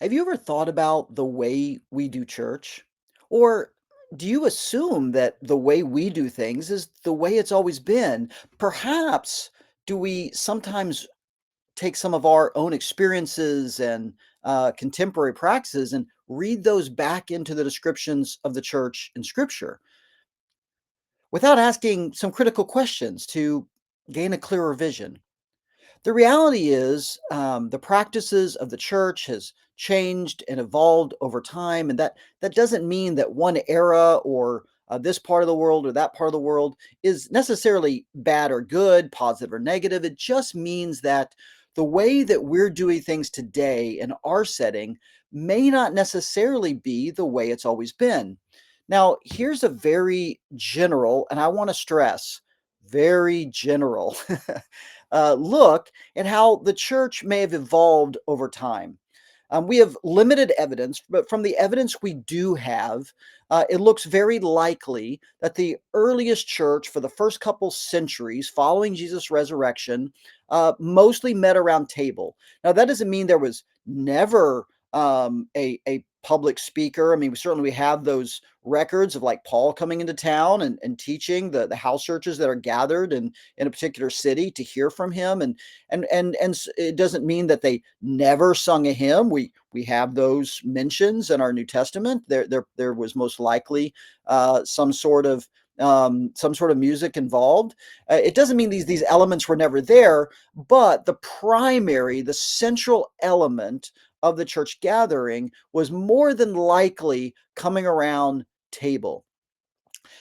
Have you ever thought about the way we do church? Or do you assume that the way we do things is the way it's always been? Perhaps do we sometimes take some of our own experiences and contemporary practices and read those back into the descriptions of the church in Scripture without asking some critical questions to gain a clearer vision? The reality is, the practices of the church has changed and evolved over time, and that doesn't mean that one era or this part of the world or that part of the world is necessarily bad or good, positive or negative. It just means that the way that we're doing things today in our setting may not necessarily be the way it's always been. Now, here's a very general, and I want to stress, very general look and how the church may have evolved over time. We have limited evidence, but from the evidence we do have, it looks very likely that the earliest church for the first couple centuries following Jesus' resurrection mostly met around table. Now, that doesn't mean there was never a public speaker. I mean, we have those records of like Paul coming into town and teaching the house churches that are gathered in a particular city to hear from him it doesn't mean that they never sung a hymn. We have those mentions in our New Testament. There was most likely some sort of music involved. It doesn't mean these elements were never there, but the central element of the church gathering was more than likely coming around table.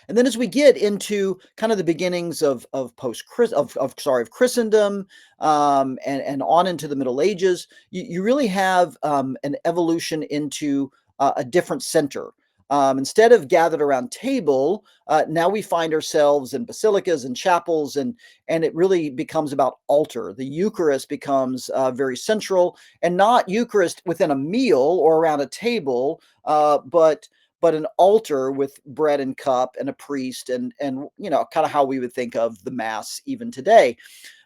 And then as we get into kind of the beginnings of post of Christendom, and on into the Middle Ages, you really have an evolution into a different center. Instead of gathered around table, now we find ourselves in basilicas and chapels, and it really becomes about altar. The Eucharist becomes very central, and not Eucharist within a meal or around a table, but an altar with bread and cup and a priest and kind of how we would think of the mass even today.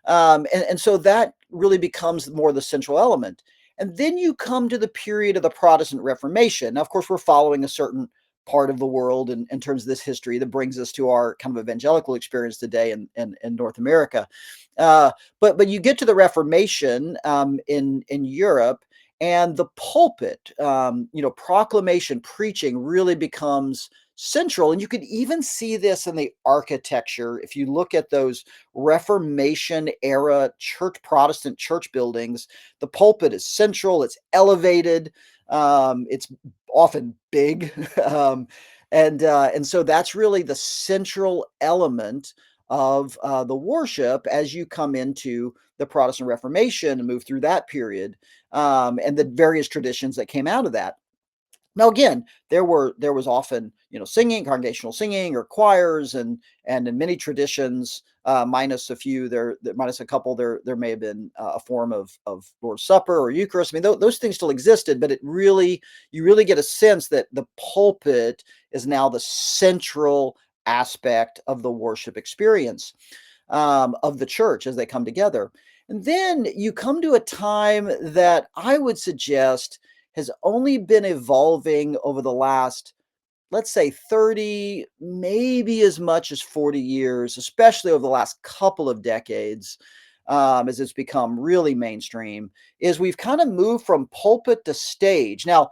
And so that really becomes more the central element. And then you come to the period of the Protestant Reformation. Now, of course, we're following a certain part of the world in terms of this history that brings us to our kind of evangelical experience today in North America. But you get to the Reformation in Europe, and the pulpit, proclamation, preaching really becomes central. And you can even see this in the architecture. If you look at those Reformation era Protestant church buildings, the pulpit is central, it's elevated, it's often big. And so that's really the central element of the worship as you come into the Protestant Reformation and move through that period, and the various traditions that came out of that. Now, again, there was often, singing, congregational singing, or choirs, and in many traditions, minus a few, minus a couple, there may have been a form of Lord's Supper or Eucharist. I mean, those things still existed, but you really get a sense that the pulpit is now the central aspect of the worship experience of the church as they come together. And then you come to a time that I would suggest has only been evolving over the last, let's say, 30, maybe as much as 40 years, especially over the last couple of decades, as it's become really mainstream, is we've kind of moved from pulpit to stage. Now,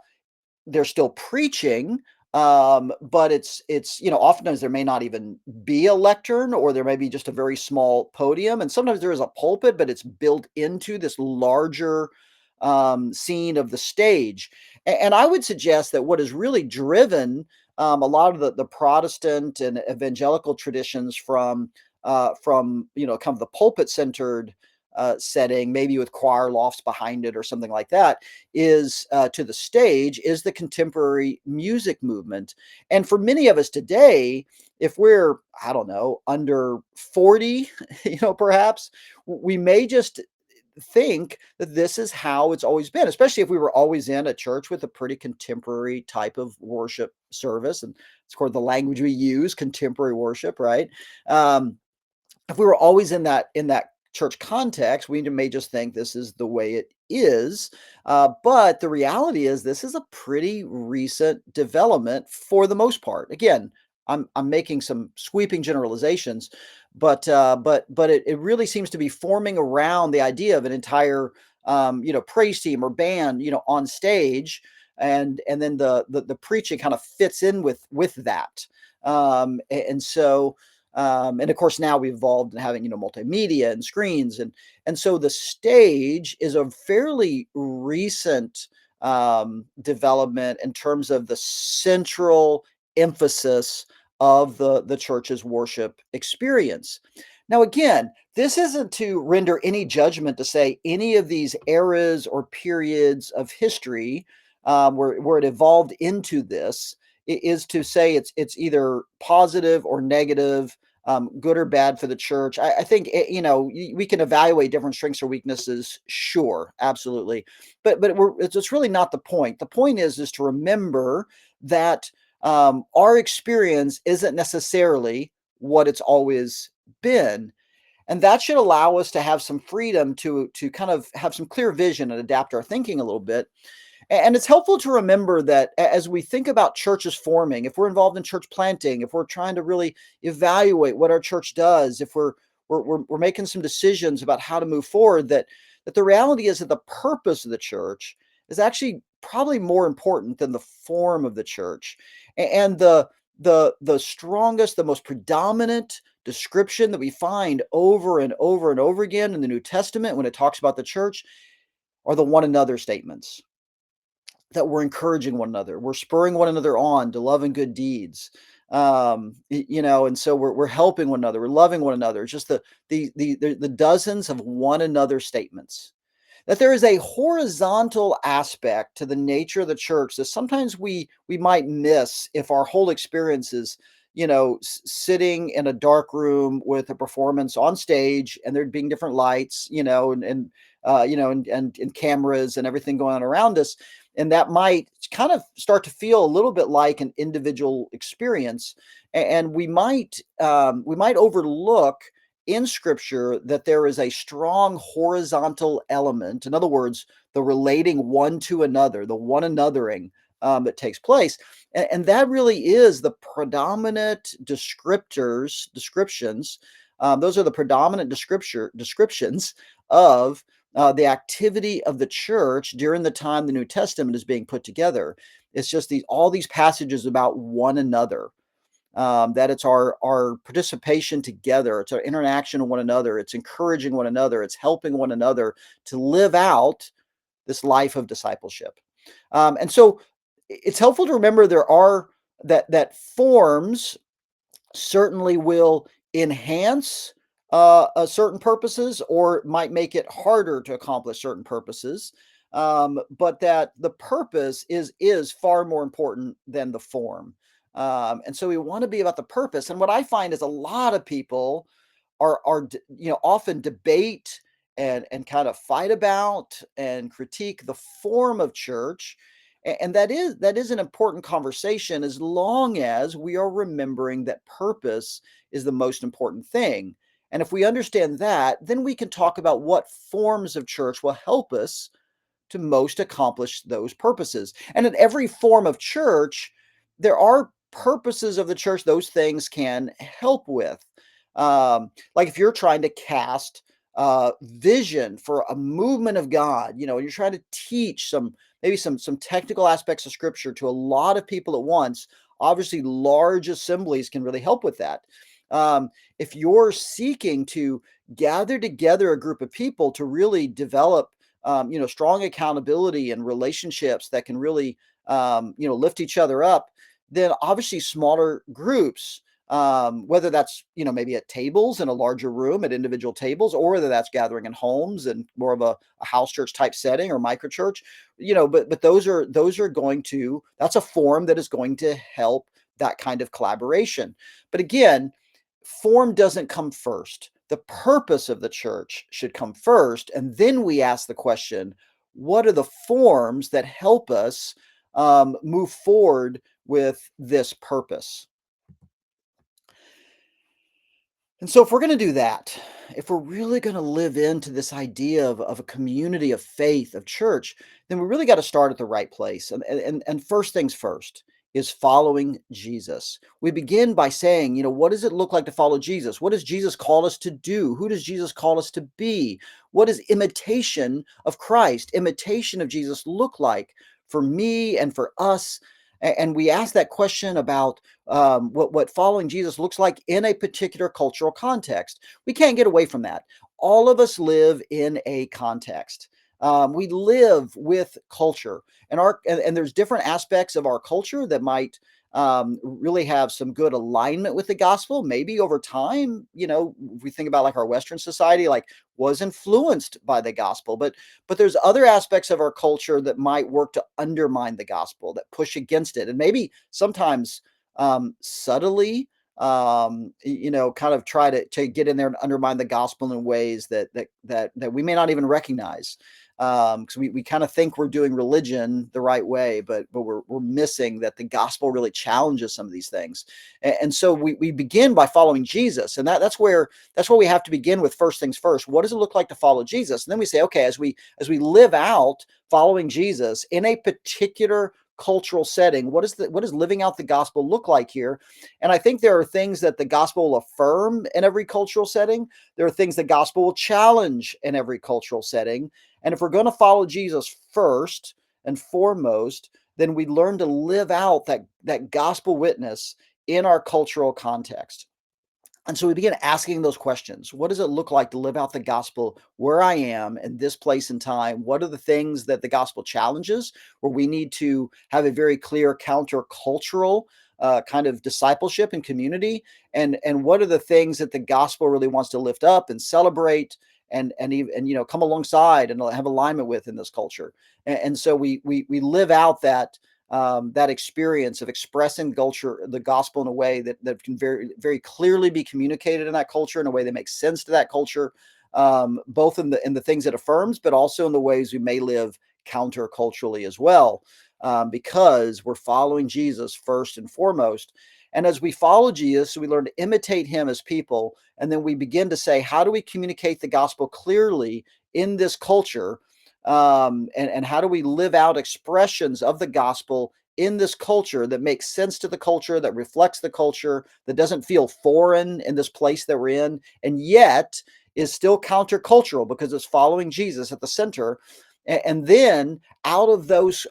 they're still preaching, but it's oftentimes there may not even be a lectern, or there may be just a very small podium, and sometimes there is a pulpit, but it's built into this larger scene of the stage. And I would suggest that what has really driven a lot of the Protestant and evangelical traditions from kind of the pulpit centered setting, maybe with choir lofts behind it or something like that, is to the stage, is the contemporary music movement. And for many of us today, if we're, I don't know, under 40, perhaps, we may just think that this is how it's always been, especially if we were always in a church with a pretty contemporary type of worship service. And it's of course the language we use, contemporary worship, right? Um, if we were always in that church context, we may just think this is the way it is. But the reality is, this is a pretty recent development for the most part. Again, I'm making some sweeping generalizations, but it really seems to be forming around the idea of an entire praise team or band on stage, and then the preaching kind of fits in with that. And so and of course now we've evolved in having multimedia and screens, and so the stage is a fairly recent development in terms of the central emphasis of the church's worship experience. Now, again, this isn't to render any judgment to say any of these eras or periods of history where it evolved into this is to say it's either positive or negative, good or bad for the church. I think we can evaluate different strengths or weaknesses, sure, absolutely, but it's really not the point. The point is to remember that our experience isn't necessarily what it's always been, and that should allow us to have some freedom to kind of have some clear vision and adapt our thinking a little bit. And it's helpful to remember that as we think about churches forming, if we're involved in church planting, if we're trying to really evaluate what our church does, if we're making some decisions about how to move forward, that the reality is that the purpose of the church is actually probably more important than the form of the church. And the strongest, the most predominant description that we find over and over and over again in the New Testament when it talks about the church are the one another statements, that we're encouraging one another, we're spurring one another on to love and good deeds. And so we're helping one another, we're loving one another. It's just the dozens of one another statements. That there is a horizontal aspect to the nature of the church that sometimes we might miss if our whole experience is, sitting in a dark room with a performance on stage, and there being different lights, and cameras and everything going on around us, and that might kind of start to feel a little bit like an individual experience, and we might overlook in scripture that there is a strong horizontal element. In other words, the relating one to another, the one anothering that takes place. And that really is the predominant descriptions. Those are the predominant descriptions of the activity of the church during the time the New Testament is being put together. It's just all these passages about one another, that it's our participation together, it's our interaction with one another, it's encouraging one another, it's helping one another to live out this life of discipleship. And so it's helpful to remember there are that forms certainly will enhance certain purposes or might make it harder to accomplish certain purposes. But that the purpose is far more important than the form. And so we want to be about the purpose. And what I find is a lot of people often debate and kind of fight about and critique the form of church. And that is an important conversation as long as we are remembering that purpose is the most important thing. And if we understand that, then we can talk about what forms of church will help us to most accomplish those purposes. And in every form of church, there are purposes of the church those things can help with. Like if you're trying to cast vision for a movement of God, you're trying to teach maybe some technical aspects of scripture to a lot of people at once. Obviously, large assemblies can really help with that. If you're seeking to gather together a group of people to really develop strong accountability and relationships that can really, lift each other up, then obviously smaller groups, whether that's, maybe at tables in a larger room at individual tables, or whether that's gathering in homes and more of a house church type setting or micro church, but those are going to, that's a form that is going to help that kind of collaboration. But again, form doesn't come first. The purpose of the church should come first. And then we ask the question, what are the forms that help us move forward with this purpose? And so if we're gonna do that, if we're really gonna live into this idea of a community of faith, of church, then we really got to start at the right place. And first things first is following Jesus. We begin by saying, what does it look like to follow Jesus? What does Jesus call us to do? Who does Jesus call us to be? What does imitation of Christ, imitation of Jesus look like for me and for us? And we ask that question about what following Jesus looks like in a particular cultural context. We can't get away from that. All of us live in a context. We live with culture, and there's different aspects of our culture that might really have some good alignment with the gospel. Maybe over time, if we think about like our Western society, like was influenced by the gospel, but there's other aspects of our culture that might work to undermine the gospel, that push against it, and maybe sometimes subtly, kind of try to get in there and undermine the gospel in ways that we may not even recognize. Because we kind of think we're doing religion the right way, but we're missing that the gospel really challenges some of these things. And so we begin by following Jesus, and that's where we have to begin with first things first. What does it look like to follow Jesus? And then we say, okay, as we live out following Jesus in a particular cultural setting, what does living out the gospel look like here? And I think there are things that the gospel will affirm in every cultural setting. There are things the gospel will challenge in every cultural setting. And if we're going to follow Jesus first and foremost, then we learn to live out that gospel witness in our cultural context. And so we begin asking those questions. What does it look like to live out the gospel where I am in this place and time? What are the things that the gospel challenges where we need to have a very clear countercultural kind of discipleship and community? And what are the things that the gospel really wants to lift up and celebrate and come alongside and have alignment with in this culture? And so we live out that experience of expressing the gospel in a way that can very very clearly be communicated in that culture in a way that makes sense to that culture, both in the things it affirms, but also in the ways we may live counterculturally as well, because we're following Jesus first and foremost. And as we follow Jesus, we learn to imitate him as people, and then we begin to say, how do we communicate the gospel clearly in this culture, and how do we live out expressions of the gospel in this culture that makes sense to the culture, that reflects the culture, that doesn't feel foreign in this place that we're in, and yet is still countercultural because it's following Jesus at the center. And then out of those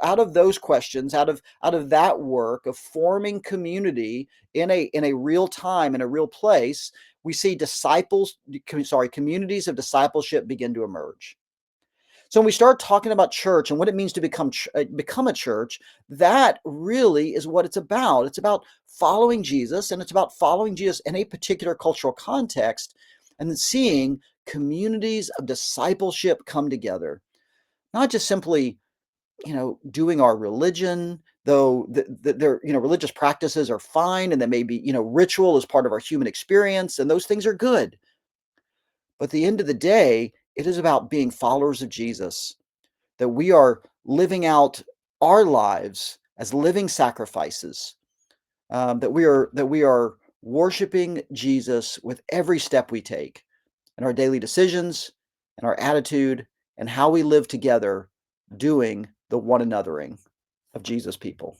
questions, out of that work of forming community in a real time, in a real place, we see communities of discipleship begin to emerge. So when we start talking about church and what it means to become a church, that really is what it's about. It's about following Jesus, and it's about following Jesus in a particular cultural context, and then seeing communities of discipleship come together. Not just simply, doing our religion, though their religious practices are fine, and that maybe ritual is part of our human experience, and those things are good. But at the end of the day, it is about being followers of Jesus, that we are living out our lives as living sacrifices, that we are worshiping Jesus with every step we take in our daily decisions and our attitude and how we live together, doing the one anothering of Jesus people.